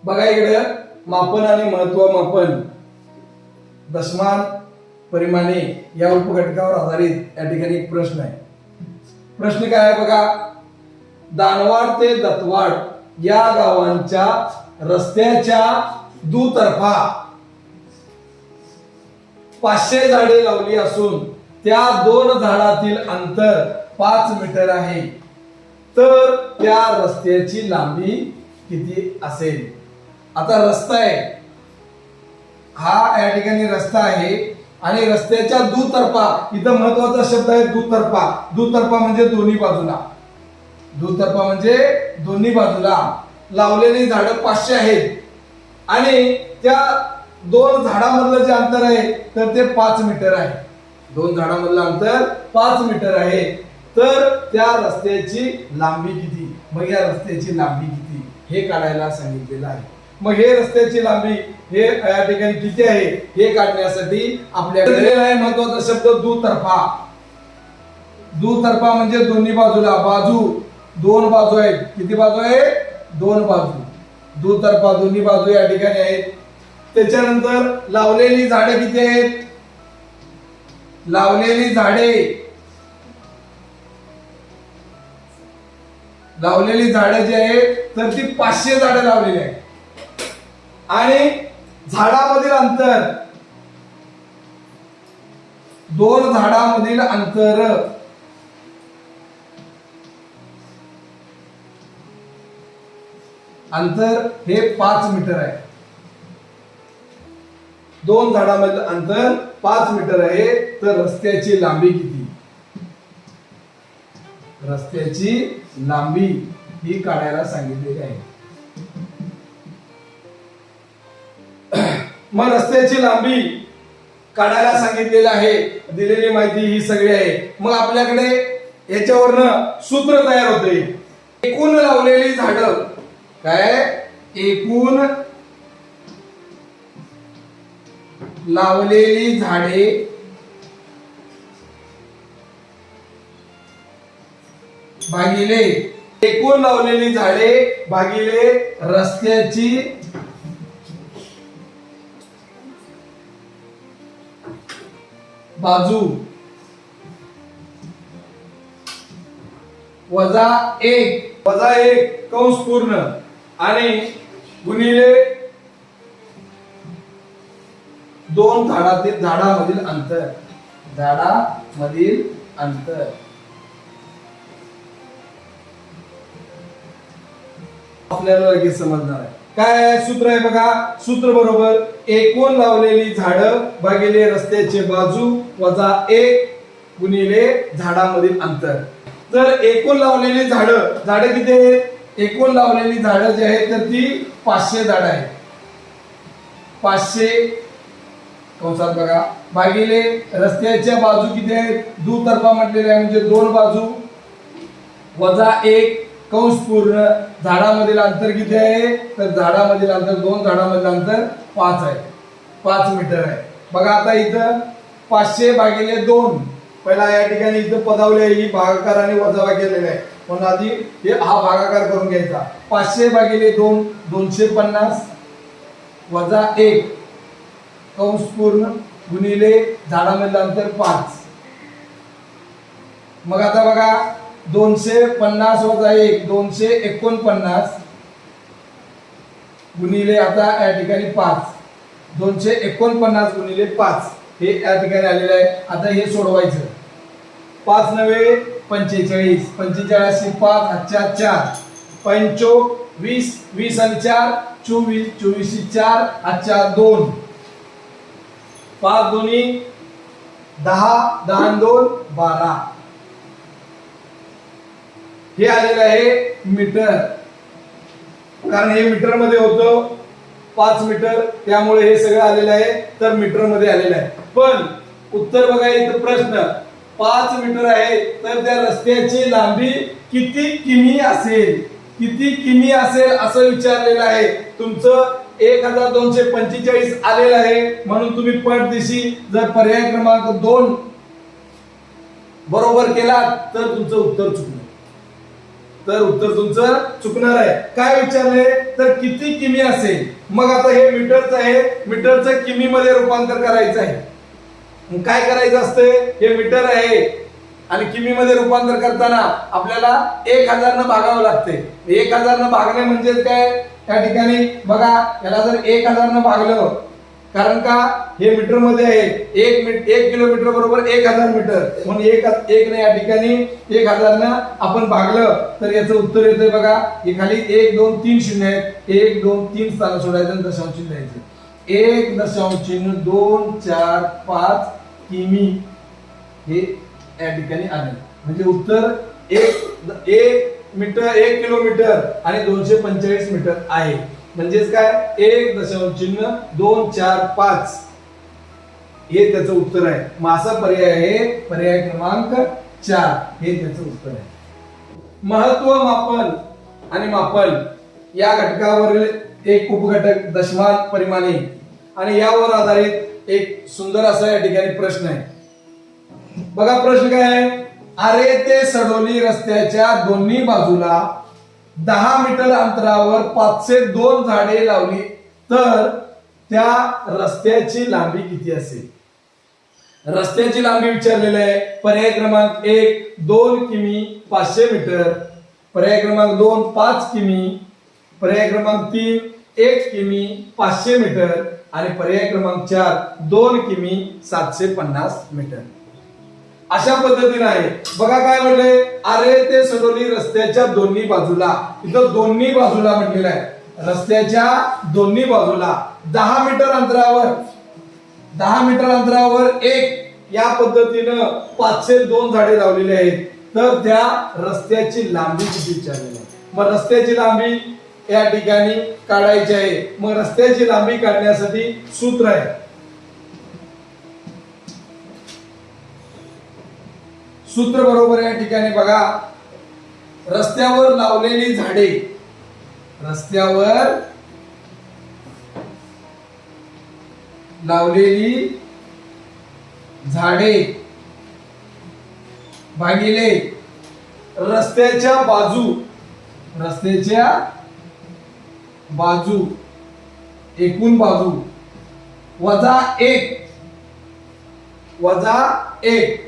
बघा इकडे मापन आणि महत्व मापन दशमान परिमाणे या उपघटकावर आधारित या ठिकाणी एक प्रश्न आहे. प्रश्न काय आहे बघा. दानवाड ते दत्तवाड या गावांच्या रस्त्याच्या दुतर्फा 500 झाडे लावली असून त्या 2 झाडातील अंतर 5 मीटर आहे. तर त्या रस्त्याची लांबी किती असेल? आता रस्ता आहे, हा या ठिकाणी रस्ता आहे आणि रस्त्याच्या दुतर्फा, इथं महत्वाचा शब्द आहे दुतर्फा. दुतर्फा म्हणजे दोन्ही बाजूला. दुतर्फा म्हणजे दोन्ही बाजूला लावलेली झाडं 500 आहेत आणि त्या 2 झाडांमधलं जे अंतर आहे तर ते 5 मीटर आहे. 2 झाडांमधलं अंतर 5 मीटर आहे. तर त्या रस्त्याची लांबी किती? मग या रस्त्याची लांबी किती हे काढायला सांगितलेलं आहे. मग हे रस्त्याची लांबी हे या ठिकाणी किती आहे हे काढण्यासाठी आपल्याकडे दिलेला आहे महत्वाचा शब्द दुतर्फा. दुतर्फा म्हणजे दोन्ही बाजूला. बाजू 2 बाजू आहेत. किती बाजू आहे? 2 बाजू. दुतर्फा दोन्ही बाजू या ठिकाणी आहेत. त्याच्यानंतर लावलेली झाडे किती आहेत? लावलेली झाडे जी आहेत तर ती 500 झाडे लावलेली आहेत आणि झाडामधील अंतर 2 झाडामधील अंतर हे 5 मीटर आहे. 2 झाडामधील अंतर 5 मीटर आहे. तर रस्त्याची लांबी किती? रस्त्याची लांबी ही काढायला सांगितलेली आहे. मग रस्त्याची लांबी काढायला सांगितलेलं आहे. दिलेली माहिती ही सगळी आहे. मग आपल्याकडे याच्यावरनं सूत्र तयार होते. एकूण लावलेली झाडं काय? एकूण लावलेली झाडे भागिले एकूण लावलेली झाडे भागिले रस्त्याची बाजू वजा 1 कंस पूर्ण आणि गुणिले 2 झाडामधील अंतर. आपल्याला लगेच समजणार आहे. काय सूत्र आहे बघा. सूत्र बरोबर एकूण लावलेली झाडं भागिले रस्त्याची बाजू वजा 1 गुणिले झाडामधील अंतर. तर एकूण लावलेली झाडं किती आहेत? एकूण लावलेली झाडं जी आहेत तर ती 500 झाडं आहेत. 500 कंसात बघा भागिले रस्त्याच्या बाजू किती आहेत? दुतर्फा म्हटलेले आहे म्हणजे 2 बाजू वजा 1 कंस पूर्ण. झाडामधील अंतर किती आहे? तर झाडामधील अंतर 2 झाडामधील अंतर 5 आहे. 5 मीटर आहे. बघा आता इथं 500 भागिले 2 पहिला या ठिकाणी इथं पदावले ही भागाकार आणि वजाबाकी केलेले आहे. पण आधी हा भागाकार करून घ्यायचा. 500 भागिले 2 250 वजा 1 कंस पूर्ण गुणिले झाडामधलं अंतर 5. मग आता बघा 250 वजा 1 249 गुणिले आता या ठिकाणी 5. 249 गुणिले 5 हे या ठिकाणी आलेलं आहे. आता हे सोडवायचं. 5 नव्हे 45 45 5 हातच्या 4 पंचोक 20 20 आणि 4 24 24 4 हातच्या 2 5 दोन्ही 10 10 आणि 2 12 हे आलेलं आहे मीटर. कारण हे मीटर मध्ये होतं 5 मीटर त्यामुळे हे सगळं आलेलं आहे तर मीटर मध्ये आलेलं आहे. पण उत्तर बघा इथं प्रश्न 5 मीटर आहे तर त्या रस्त्याची लांबी किती किमी असेल? किती किमी असेल असं विचारलेलं आहे. तुमचं 1245 आलेलं आहे म्हणून तुम्ही पटदिशी जर पर्याय क्रमांक 2 बरोबर केला तर तुमचं उत्तर चुकलं. तर उत्तर तुमचं चुकणार आहे. काय विचारले तर किती किमी असेल. मग आता हे मीटरचं आहे, मीटरचं किमी मध्ये रूपांतर करायचं आहे. मग काय करायचं असतं, हे मीटर आहे आणि किमी मध्ये रूपांतर करताना आपल्याला 1000 न भागावं लागते. 1000 न भागणे म्हणजे काय, त्या ठिकाणी बघा याला जर 1000 न भागलं, कारण का हे मीटर मध्ये आहे, 1 किलोमीटर बरोबर 1000 मीटर, म्हणून एक ने या ठिकाणी 1000 न आपण भागलं तर याचं उत्तर येतंय बघा. हे खाली 1 2 3 शून्य आहेत, 1 2 3 स्थान सोडायचं आणि दशांश चिन्ह द्यायचं. 1.245 किमी हे या ठिकाणी आले. म्हणजे उत्तर 1 मीटर 1 किलोमीटर आणि 245 मीटर आहे. म्हणजेच काय 1.245 हे त्याचं उत्तर आहे. मग असा पर्याय आहे, पर्याय क्रमांक 4 हे त्याचं उत्तर आहे. महत्व मापन आणि मापन या घटकावरील एक उपघटक दशमान परिमाणे आणि यावर आधारित एक सुंदर असा या ठिकाणी प्रश्न आहे. बघा प्रश्न काय आहे, आरे ते सडोली रस्त्याच्या दोन्ही बाजूला 10 मीटर अंतरावर 502 झाडे लावली तर त्या रस्त्याची लांबी किती असेल. रस्त्याची लांबी विचारलेली आहे. पर्याय क्रमांक 1 2 किमी 500 मीटर, पर्याय क्रमांक 2 5 किमी, पर्याय क्रमांक 3 1 किमी 500 मीटर आणि पर्याय क्रमांक 4 2 किमी 750 मीटर. अशा पद्धतीने आहे. बघा काय म्हटले, आरे ते सडोली रस्त्याच्या दोन्ही बाजूला, इथं दोन्ही बाजूला म्हटलेलं आहे. रस्त्याच्या दोन्ही बाजूला 10 मीटर अंतरावर एक या पद्धतीनं 502 झाडे लावलेली आहेत. तर त्या रस्त्याची लांबी किती विचारलेली आहे. मग रस्त्याची लांबी या ठिकाणी काढायची आहे. मग रस्त्याची लांबी काढण्यासाठी सूत्र आहे. सूत्र बरोबर या ठिकाणी बघा, रस्त्यावर लावलेली झाडे, रस्त्यावर लावलेली झाडे भागिले रस्त्याच्या बाजू एकूण बाजू वजा एक.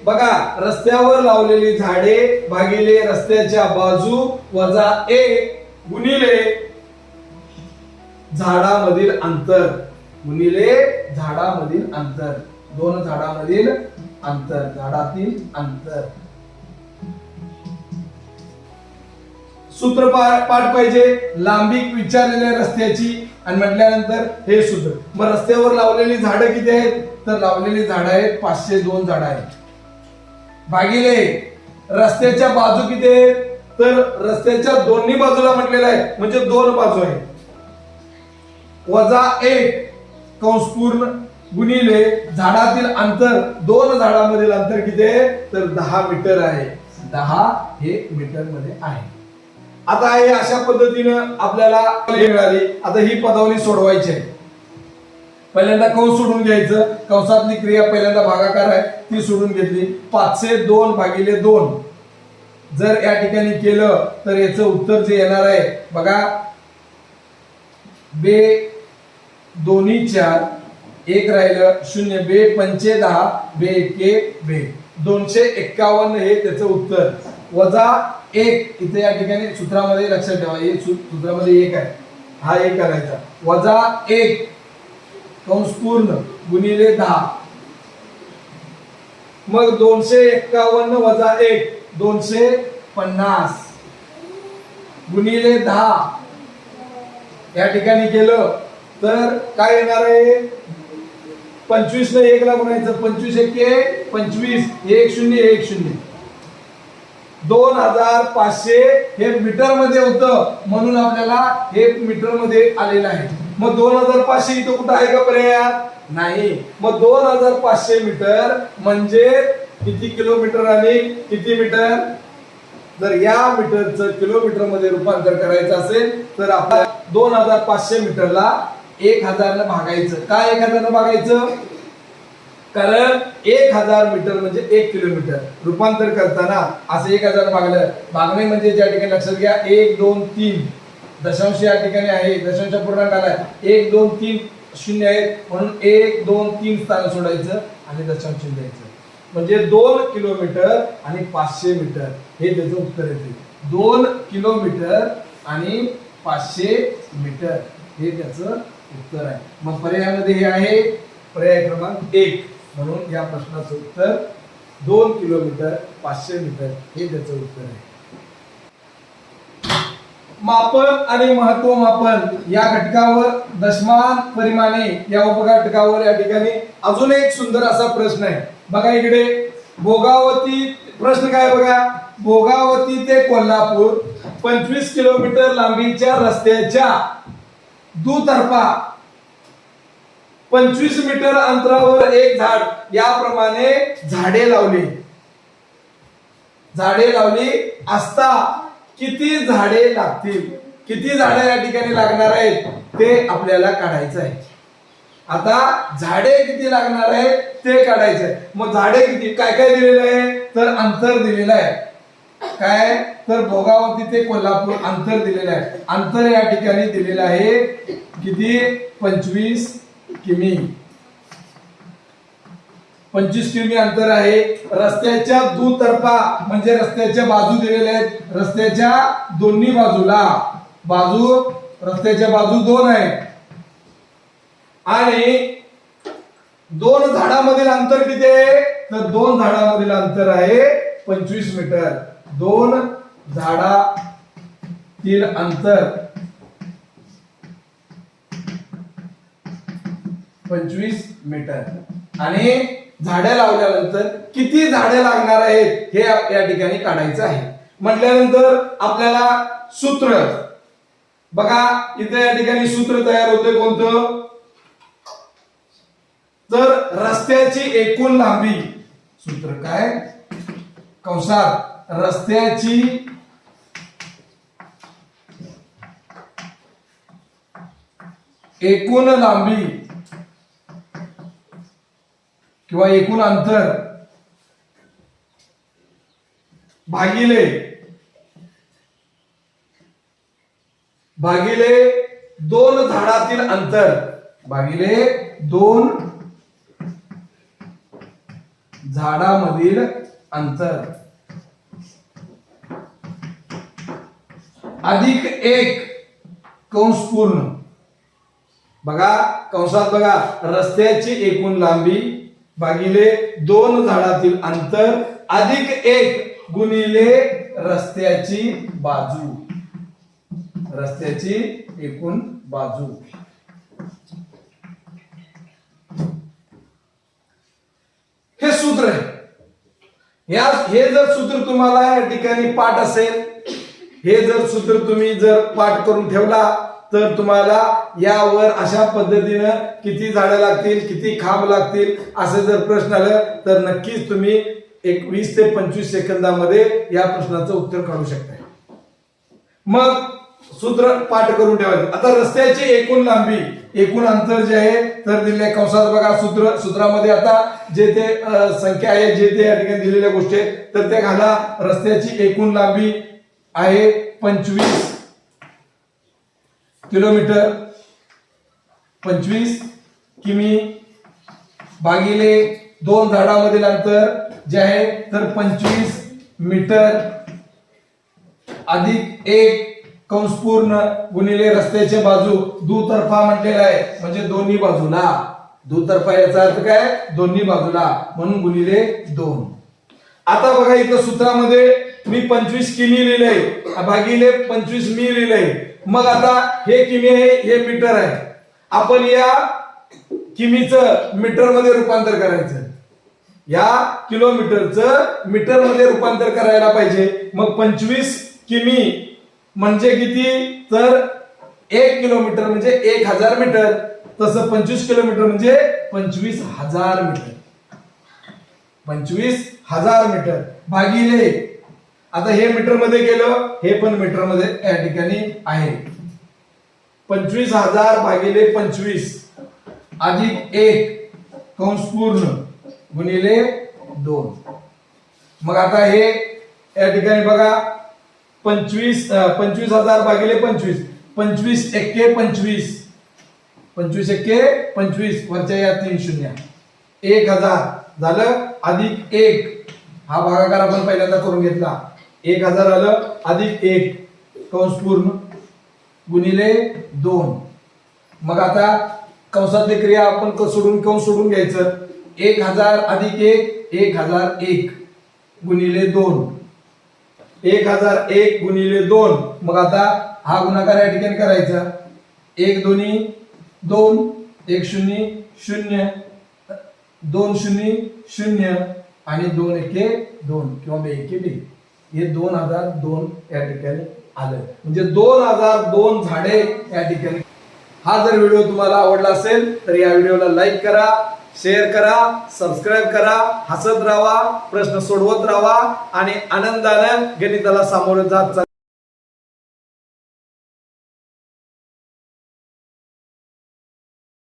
बघा रस्त्यावर लावलेली झाडे भागिले रस्त्याच्या बाजू वजा 1 गुणिले झाडामधील अंतर, दोन झाडामधील अंतर, झाडातील अंतर. सूत्र पाठ पाहिजे, लांबी विचारलेल्या रस्त्याची आणि म्हटल्यानंतर हे सूत्र. मग रस्त्यावर लावलेली झाडं किती आहेत, तर लावलेली झाडं आहेत 502 झाडं आहेत, भागिले रस्त्याच्या बाजू किती आहेत, तर रस्त्याच्या दोन्ही बाजूला म्हटलेलं आहे म्हणजे 2 बाजू आहेत, वजा 1 कंस पूर्ण गुणिले झाडातील अंतर, 2 झाडामधील अंतर किती आहे, तर 10 मीटर आहे. 10 हे मीटर मध्ये आहे. आता हे अशा पद्धतीनं आपल्याला मिळाली. आता ही पदावली सोडवायची आहे. पहिल्यांदा कंस सोडून घ्यायचं, कंसातली क्रिया पहिल्यांदा भागाकार आहे ती सोडून घेतली. 502 भागिले 2 जर या ठिकाणी केलं तर याचं उत्तर जे येणार आहे बघा, बे दोन्ही 4 1 राहिलं 0, बे 5 10, बे 1 बे 251 हे त्याचं उत्तर, वजा 1 इथे या ठिकाणी सूत्रामध्ये लक्षात ठेवा, हे सूत्रामध्ये 1 आहे, हा 1 करायचा, वजा 1 कंस पूर्ण गुणिले 10. मग 251 वजा 1 250 गुणिले 10 या ठिकाणी केलं तर काय येणार आहे, 25 ने 1 ला गुणायचं, 25 1 25, 1 0 1 0, 2500 हे मीटर मध्ये होतं म्हणून आपल्याला हे मीटर मध्ये आलेलं आहे. मग 2500 इथं कुठं आहे का पर्यायात, नाही. मग 2500 मीटर म्हणजे किती किलोमीटर आणि किती मीटर, जर या मीटरचं किलोमीटर मध्ये रूपांतर करायचं असेल तर आपल्याला 2500 मीटरला 1000 ने भागायचं. काय 1000 ने भागायचं, कारण 1000 मीटर म्हणजे 1 किलोमीटर. रूपांतर करताना असं 1000 भागणे म्हणजे ज्या ठिकाणी लक्षात घ्या 1 2 3 दशांश या ठिकाणी आहे, दशांश पूर्णांक आलाय 1 2 3 शून्य आहे म्हणून 1 2 3 स्थान सोडायचं आणि दशांश द्यायचं म्हणजे 2 किलोमीटर आणि 500 मीटर हे त्याचं उत्तर येते. 2 किलोमीटर आणि 500 मीटर हे त्याचं उत्तर आहे. मग पर्यायामध्ये हे आहे पर्याय क्रमांक 1 म्हणून या प्रश्नाचं उत्तर 2 किलोमीटर 500 मीटर हे त्याचं उत्तर आहे. मापन आणि महत्व मापन या घटकावर दशमान परिमाणे या उपघटकावर या ठिकाणी अजून एक सुंदर असा प्रश्न आहे. बघा इकडे भोगावती प्रश्न काय बघा भोगावती ते कोल्हापूर 25 किलोमीटर लांबीच्या रस्त्याच्या दुतर्फा 25 मीटर अंतरावर एक झाड याप्रमाणे झाडे लावली असता किती झाडे लागतील. किती झाडे या ठिकाणी लागणार आहेत ते आपल्याला काढायचं आहे. आता झाडे किती लागणार आहे ते काढायचं आहे. मग झाडे किती काय काय दिलेलं आहे तर अंतर दिलेलं आहे. काय तर भोगावती ते कोल्हापूर अंतर दिलेलं आहे. अंतर या ठिकाणी दिलेलं आहे किती 25 किमी. 25 किमी अंतर आहे. रस्त्याच्या दुतर्फा म्हणजे रस्त्याच्या बाजू दिलेल्या आहेत. रस्त्याच्या दोन्ही बाजूला रस्त्याच्या बाजू 2 आहे आणि 2 झाडामधील अंतर किती आहे तर 2 झाडामधील अंतर आहे 25 मीटर. 2 झाडातील अंतर 25 मीटर आणि झाडे लावल्यानंतर किती झाडे लागणार आहेत हे या ठिकाणी काढायचं आहे. म्हटल्यानंतर आपल्याला सूत्र बघा इथे या ठिकाणी सूत्र तयार होते कोणतं तर रस्त्याची एकूण लांबी सूत्र काय कंसात रस्त्याची एकूण लांबी किंवा एकूण अंतर भागिले 2 झाडातील अंतर भागिले 2 झाडामधील अंतर अधिक 1 कंस पूर्ण. बघा कंसात बघा रस्त्याची एकूण लांबी भागिले 2 झाडातील अंतर अधिक 1 गुणिले रस्त्याची एकूण बाजू. हे सूत्र आहे. हे जर सूत्र तुम्हाला या ठिकाणी पाठ असेल हे जर सूत्र तुम्ही जर पाठ करून ठेवला तर तुम्हाला यावर अशा पद्धतीनं किती झाडं लागतील किती खांब लागतील असे जर प्रश्न आलं तर नक्कीच तुम्ही 20 ते 25 सेकंदामध्ये या प्रश्नाचं उत्तर काढू शकता. मग सूत्र पाठ करून ठेवायचं. आता रस्त्याची एकूण लांबी एकूण अंतर जे आहे तर दिले कंसात बघा सूत्रामध्ये आता जे ते संख्या आहे जे ते या ठिकाणी दिलेल्या गोष्टी आहेत तर ते घाला. रस्त्याची एकूण लांबी आहे 25 किलोमीटर 25 किमी भागिले 2 झाडामधील अंतर जे आहे तर 25 मीटर अधिक 1 कंस पूर्ण गुणिले रस्त्याच्या बाजू दुतर्फा म्हटलेला आहे म्हणजे दोन्ही बाजूला. दुतर्फा याचा अर्थ काय दोन्ही बाजूला म्हणून गुणिले 2. आता बघा इथं सूत्रामध्ये मी 25 किमी लिहिलंय भागिले 25 मी लिहिलंय. मग आता हे किमी आहे हे मीटर आहे. आपण या किमीचं मीटर मध्ये रूपांतर करायचं. या किलोमीटरचं मीटर मध्ये रूपांतर करायला पाहिजे. मग 25 किमी म्हणजे किती तर 1 किलोमीटर म्हणजे 1000 मीटर. तसं 25 किलोमीटर म्हणजे 25,000 मीटर. 25,000 मीटर भागिले आता हे मीटर मध्ये गेलं हे पण मीटर मध्ये या ठिकाणी आहे. 25,000 भागिले 25 अधिक 1 कंस पूर्ण गुणिले 2. मग आता हे या ठिकाणी बघा 25,000 भागिले 25. 25 एक्के 25. 25 एक्के 25. वरच्या या 3 शून्य. 1000 झालं अधिक 1. हा भागाकार आपण पहिल्यांदा करून घेतला. 1000 आलं अधिक 1 कंस पूर्ण गुणिले 2. मग आता कंसातली क्रिया आपण कंस सोडून घ्यायचं. 1000 अधिक 1 1001 गुणिले 2. 1001 गुणिले 2. मग आता हा गुणाकार या ठिकाणी करायचा. 1 दोन्ही 2 1 शून्य 0 2 शून्य 0 आणि 2 एके 2 किंवा 2 एके 2. हे 2002 या ठिकाणी आलं. म्हणजे 2002 झाडे या ठिकाणी. हा जर व्हिडिओ तुम्हाला आवडला असेल तर या व्हिडिओला लाईक करा, शेअर करा, सबस्क्राईब करा, हसत राहा, प्रश्न सोडवत राहा आणि आनंदाने गणिताला सामोरे जात